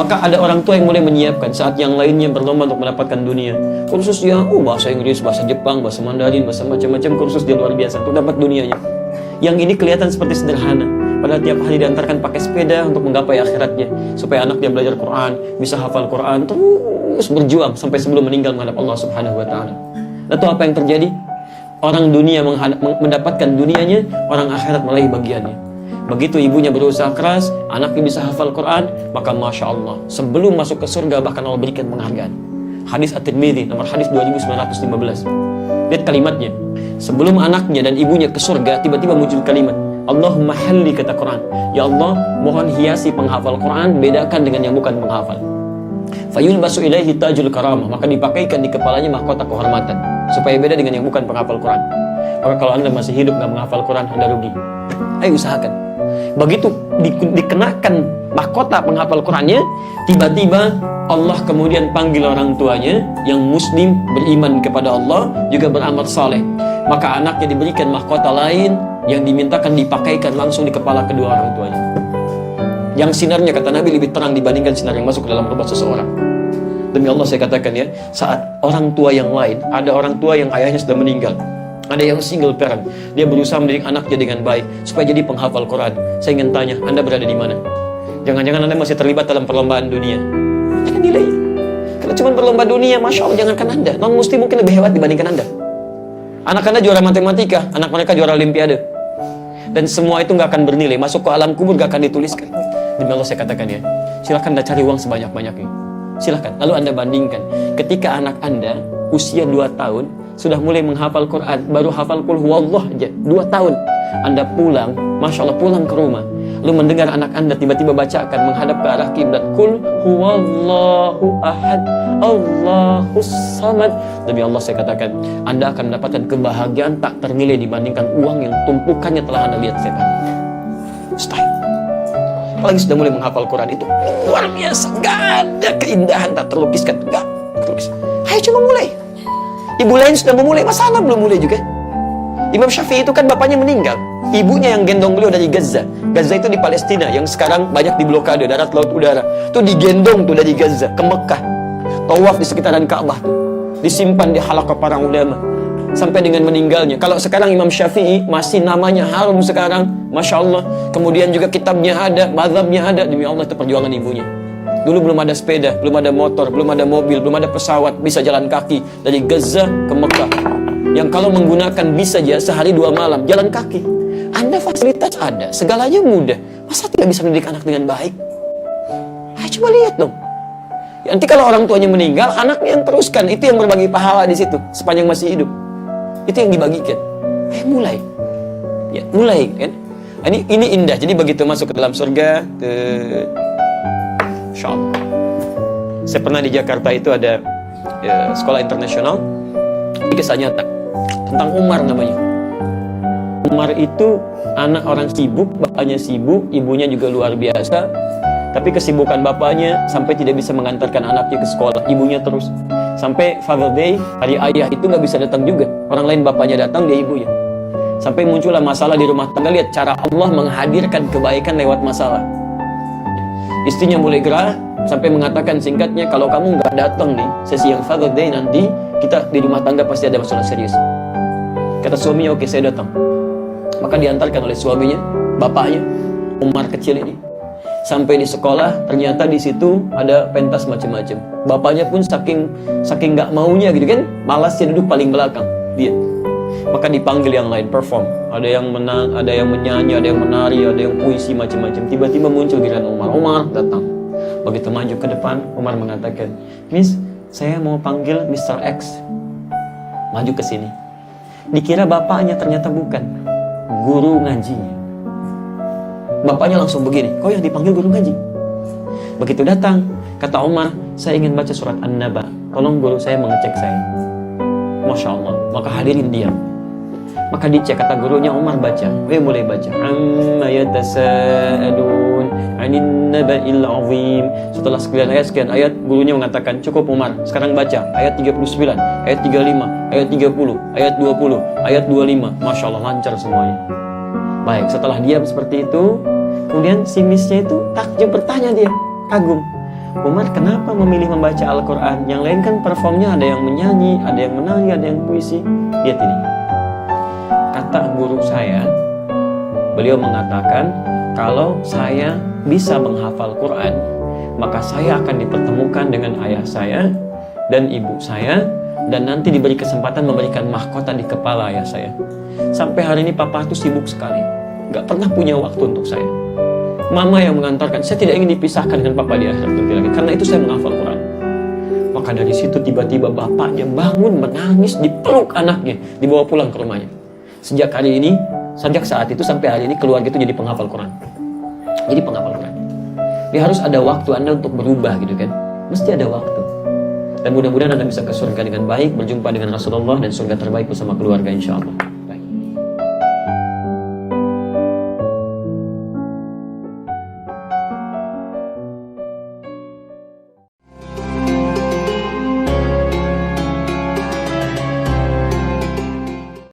Maka ada orang tua yang mulai menyiapkan saat yang lainnya berlomba untuk mendapatkan dunia. Kursus yang bahasa Inggris, bahasa Jepang, bahasa Mandarin, bahasa macam-macam kursus dia luar biasa untuk dapat dunianya. Yang ini kelihatan seperti sederhana, padahal tiap hari diantarkan pakai sepeda untuk menggapai akhiratnya, supaya anak dia belajar Quran, bisa hafal Quran, terus berjuang sampai sebelum meninggal menghadap Allah Subhanahu wa taala. Lalu apa yang terjadi? Orang dunia mendapatkan dunianya, orang akhirat meraih bagiannya. Begitu ibunya berusaha keras, anaknya bisa hafal Quran, maka Masya Allah, sebelum masuk ke surga bahkan Allah berikan penghargaan. Hadis At-Tirmidzi, nomor hadis 2915. Lihat kalimatnya. Sebelum anaknya dan ibunya ke surga, tiba-tiba muncul kalimat, Allahumma halli, kata Quran. Ya Allah, mohon hiasi penghafal Quran, bedakan dengan yang bukan penghafal. Fayulbasu ilaihi tajul karamah, maka dipakaikan di kepalanya mahkota kehormatan, supaya beda dengan yang bukan penghafal Quran. Maka kalau Anda masih hidup nggak menghafal Quran, Anda rugi. Ayo usahakan. Begitu dikenakan mahkota penghafal Qurannya, tiba-tiba Allah kemudian panggil orang tuanya yang muslim, beriman kepada Allah, juga beramal saleh. Maka anaknya diberikan mahkota lain yang dimintakan dipakaikan langsung di kepala kedua orang tuanya, yang sinarnya kata Nabi lebih terang dibandingkan sinar yang masuk ke dalam rumah seseorang. Demi Allah saya katakan ya, saat orang tua yang lain, ada orang tua yang ayahnya sudah meninggal, ada yang single parent, dia berusaha mendidik anaknya dengan baik supaya jadi penghafal Quran. Saya ingin tanya, Anda berada di mana? Jangan-jangan Anda masih terlibat dalam perlombaan dunia. Jangan nilai. Kalau cuma berlomba dunia, Masya Allah, jangankan Anda, non-muslim mungkin lebih hebat dibandingkan Anda. Anak Anda juara matematika, anak mereka juara olimpiade. Dan semua itu nggak akan bernilai, masuk ke alam kubur nggak akan dituliskan. Demi Allah saya katakan ya, silahkan Anda cari uang sebanyak-banyaknya. Silahkan, lalu Anda bandingkan. Ketika anak Anda usia 2 tahun, sudah mulai menghafal Quran, baru hafal Qul Huwallah aja, 2 tahun. Anda pulang, Masya Allah, pulang ke rumah, lalu mendengar anak Anda tiba-tiba bacakan menghadap ke arah kiblat, Qul Huwallahu Ahad, Allahus Samad. Demi Allah saya katakan, Anda akan mendapatkan kebahagiaan tak ternilai dibandingkan uang yang tumpukannya telah Anda lihat setan. Mustahil. Apalagi sudah mulai menghafal Quran, itu luar biasa. Gak ada keindahan tak terlukiskan, gak terlukis. Ayo cuma mulai. Ibu lain sudah memulai, masa anak belum mulai juga? Imam Syafi'i itu kan bapaknya meninggal, ibunya yang gendong beliau dari Gaza. Gaza itu di Palestina, yang sekarang banyak diblokade darat, laut, udara. Itu digendong tuh dari Gaza ke Mekah, tawaf di sekitaran Ka'bah tuh, disimpan di halaqah para ulama sampai dengan meninggalnya. Kalau sekarang Imam Syafi'i masih namanya harum sekarang, Masya Allah. Kemudian juga kitabnya ada, mazhabnya ada. Demi Allah, itu perjuangan ibunya. Dulu belum ada sepeda, belum ada motor, belum ada mobil, belum ada pesawat, bisa jalan kaki dari Gaza ke Mekah. Yang kalau menggunakan bisa aja sehari 2 malam jalan kaki. Anda fasilitas ada, segalanya mudah. Masa tidak bisa mendidik anak dengan baik? Ayo coba lihat dong. Nanti kalau orang tuanya meninggal, anaknya yang teruskan. Itu yang berbagi pahala di situ sepanjang masih hidup. Itu yang dibagikan. Ayo mulai. Ya, mulai kan. Ini indah. Jadi begitu masuk ke dalam surga, Insya Allah. Saya pernah di Jakarta itu ada sekolah internasional. Ini kisah nyata tentang Umar namanya. Umar itu anak orang sibuk, bapaknya sibuk, ibunya juga luar biasa. Tapi kesibukan bapaknya sampai tidak bisa mengantarkan anaknya ke sekolah, ibunya terus. Sampai Father Day, hari ayah itu nggak bisa datang juga. Orang lain bapaknya datang, dia ibunya. Sampai muncullah masalah di rumah tangga. Lihat cara Allah menghadirkan kebaikan lewat masalah. Istrinya mulai gerah, sampai mengatakan singkatnya, kalau kamu nggak datang nih sesi yang Father Day nanti, kita di rumah tangga pasti ada masalah serius. Kata suaminya, oke saya datang. Maka diantarkan oleh suaminya, bapaknya, Umar kecil ini. Sampai di sekolah, ternyata di situ ada pentas macam-macam. Bapaknya pun saking nggak maunya gitu kan, malasnya duduk paling belakang dia. Maka dipanggil yang lain, perform. Ada yang menang, ada yang menyanyi, ada yang menari, ada yang puisi macam-macam. Tiba-tiba muncul giliran Umar. Umar datang. Begitu maju ke depan, Umar mengatakan, Miss, saya mau panggil Mr. X. Maju ke sini. Dikira bapaknya, ternyata bukan. Guru ngajinya. Bapaknya langsung begini, kau yang dipanggil guru ngaji. Begitu datang, kata Umar, saya ingin baca surat An-Naba. Tolong guru saya mengecek saya. Masya Allah. Maka hadirin diam. Maka dicek, kata gurunya, Umar baca. Mulai baca. Amma yatasa'alun 'anin naba'il 'azim. Setelah sekian ayat, gurunya mengatakan, cukup Umar, sekarang baca ayat 39, ayat 35, ayat 30, ayat 20, ayat 25. Masya Allah, lancar semuanya. Baik, setelah diam seperti itu, kemudian si miss-nya itu takjub, bertanya dia, kagum. Umar kenapa memilih membaca Al-Quran? Yang lain kan performnya ada yang menyanyi, ada yang menari, ada yang puisi. Lihat ini. Kata guru saya, beliau mengatakan, kalau saya bisa menghafal Quran, maka saya akan dipertemukan dengan ayah saya dan ibu saya, dan nanti diberi kesempatan memberikan mahkota di kepala ayah saya. Sampai hari ini papa itu sibuk sekali, gak pernah punya waktu untuk saya. Mama yang mengantarkan, saya tidak ingin dipisahkan dengan papa di akhirat nanti lagi, karena itu saya menghafal Quran. Maka dari situ tiba-tiba bapaknya bangun menangis, dipeluk anaknya, dibawa pulang ke rumahnya. Sejak saat itu sampai hari ini keluarga itu jadi penghafal Quran. Jadi penghafal Quran. Dia harus ada waktu Anda untuk berubah gitu kan. Mesti ada waktu. Dan mudah-mudahan Anda bisa ke surga dengan baik, berjumpa dengan Rasulullah dan surga terbaik bersama keluarga insya Allah.